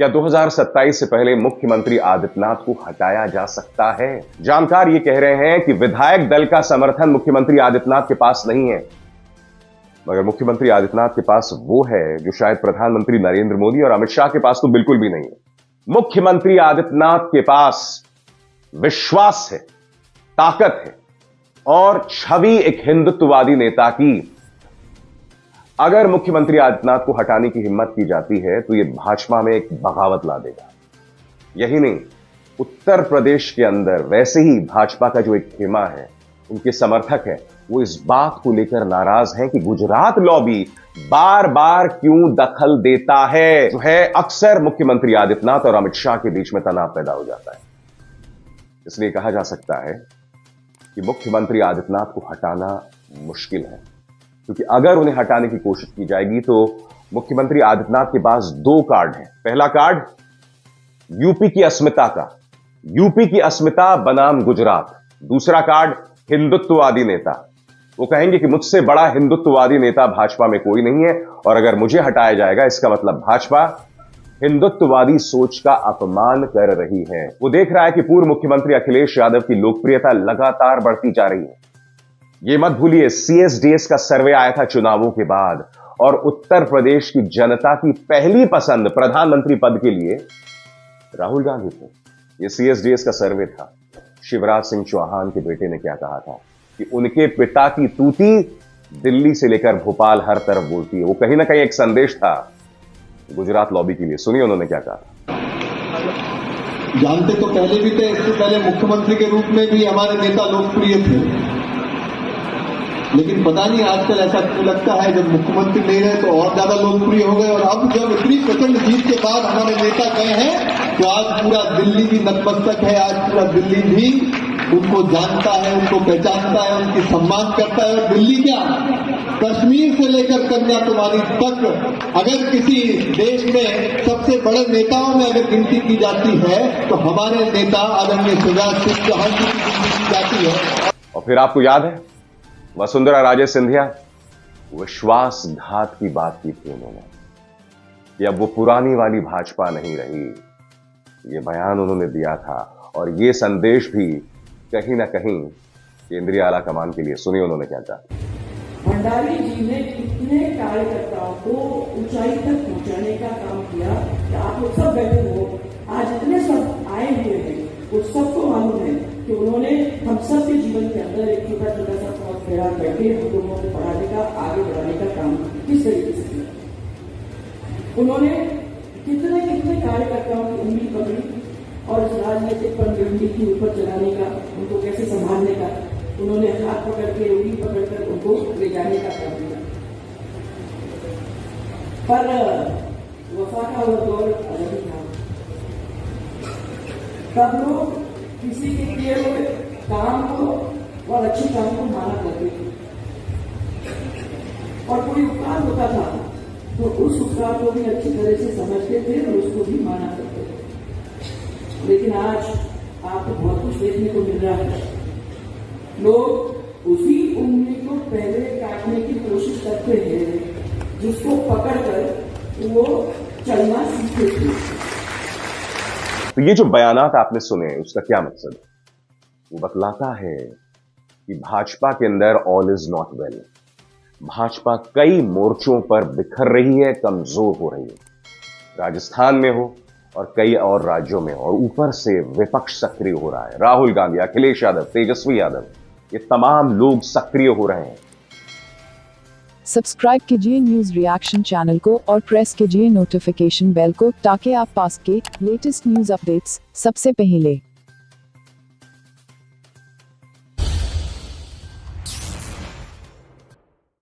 क्या 2027 से पहले मुख्यमंत्री आदित्यनाथ को हटाया जा सकता है? जानकार ये कह रहे हैं कि विधायक दल का समर्थन मुख्यमंत्री आदित्यनाथ के पास नहीं है, मगर मुख्यमंत्री आदित्यनाथ के पास वो है जो शायद प्रधानमंत्री नरेंद्र मोदी और अमित शाह के पास तो बिल्कुल भी नहीं है। मुख्यमंत्री आदित्यनाथ के पास विश्वास है, ताकत है और छवि एक हिंदुत्ववादी नेता की। अगर मुख्यमंत्री आदित्यनाथ को हटाने की हिम्मत की जाती है तो यह भाजपा में एक बगावत ला देगा। यही नहीं, उत्तर प्रदेश के अंदर वैसे ही भाजपा का जो एक खेमा है, उनके समर्थक हैं, वो इस बात को लेकर नाराज हैं कि गुजरात लॉबी बार बार क्यों दखल देता है। जो है अक्सर मुख्यमंत्री आदित्यनाथ और अमित शाह के बीच में तनाव पैदा हो जाता है। इसलिए कहा जा सकता है कि मुख्यमंत्री आदित्यनाथ को हटाना मुश्किल है, क्योंकि अगर उन्हें हटाने की कोशिश की जाएगी तो मुख्यमंत्री आदित्यनाथ के पास दो कार्ड हैं। पहला कार्ड यूपी की अस्मिता का, यूपी की अस्मिता बनाम गुजरात। दूसरा कार्ड हिंदुत्ववादी नेता। वो कहेंगे कि मुझसे बड़ा हिंदुत्ववादी नेता भाजपा में कोई नहीं है और अगर मुझे हटाया जाएगा इसका मतलब भाजपा हिंदुत्ववादी सोच का अपमान कर रही है। वो देख रहा है कि पूर्व मुख्यमंत्री अखिलेश यादव की लोकप्रियता लगातार बढ़ती जा रही है। ये मत भूलिए, CSDS का सर्वे आया था चुनावों के बाद और उत्तर प्रदेश की जनता की पहली पसंद प्रधानमंत्री पद के लिए राहुल गांधी थे। ये CSDS का सर्वे था। शिवराज सिंह चौहान के बेटे ने क्या कहा था कि उनके पिता की तूती दिल्ली से लेकर भोपाल हर तरफ बोलती है। वो कहीं ना कहीं एक संदेश था गुजरात लॉबी के लिए। सुनिए उन्होंने क्या कहा। जानते तो पहले भी थे, इससे पहले मुख्यमंत्री के रूप में भी हमारे नेता लोकप्रिय थे, लेकिन पता नहीं आजकल ऐसा क्यों लगता है जब मुख्यमंत्री नहीं रहे तो और ज्यादा लोकप्रिय हो गए। और अब जब इतनी प्रचंड जीत के बाद हमारे नेता गए हैं तो आज पूरा दिल्ली भी नतमस्तक है। आज पूरा दिल्ली भी उनको जानता है, उनको पहचानता है, उनकी सम्मान करता है। और दिल्ली क्या, कश्मीर से लेकर कन्याकुमारी तक अगर किसी देश में सबसे बड़े नेताओं में अगर गिनती की जाती है तो हमारे नेता आदरणीय शिवराज सिंह चौहान की गिनती की जाती है। और फिर आपको याद है वसुंधरा राजे सिंधिया, विश्वासघात की बात की थी उन्होंने कि अब वो पुरानी वाली भाजपा नहीं रही। ये बयान उन्होंने दिया था और ये संदेश भी कहीं ना कहीं केंद्रीय आला कमान के लिए। सुनिए उन्होंने क्या कहा। भंडारी जी ने कितने कार्यकर्ताओं को ऊंचाई तक पहुंचाने का काम किया कि आप लोग सब बैठे हो, आज इतने सब आए हुए हैं, वो सबको मालूम है कि उन्होंने हम सब के जीवन के अंदर एक छोटा छोटा सा पौध फेरा करके हम लोगों को पढ़ाने का, आगे बढ़ाने का काम किस तरीके से किया। उन्होंने कितने कितने कार्यकर्ताओं की उंगली पकड़ी और इस राजनीतिक पनडुब्बी की ऊपर चलाने का, उनको कैसे संभालने का, उन्होंने हाथ पकड़ के, उंगली पकड़कर उनको ले जाने का काम किया। पर वफा का वो दौर अलग ही था। तब लोग किसी के किए हुए काम को और अच्छे काम को माना करते थे और कोई उपकार होता था तो उस उपकार को भी अच्छी तरह से समझते थे और उसको भी माना करते थे। लेकिन आज आपको बहुत कुछ देखने को मिल रहा है। लोग उसी उंगली को पहले काटने की कोशिश करते हैं जिसको पकड़कर वो चलना सीखे थे। तो ये जो बयानात आपने सुने उसका क्या मकसद है? वो बतलाता है कि भाजपा के अंदर all is not well. Bhajpa कई मोर्चों पर बिखर रही है, कमजोर हो रही है। राजस्थान में हो और कई और राज्यों में, और ऊपर से विपक्ष सक्रिय हो रहा है। राहुल गांधी, अखिलेश यादव, तेजस्वी यादव, ये तमाम लोग सक्रिय हो रहे हैं। सब्सक्राइब कीजिए न्यूज रिएक्शन चैनल को और प्रेस कीजिए नोटिफिकेशन बेल को ताकि आप पास के लेटेस्ट न्यूज अपडेट्स सबसे पहले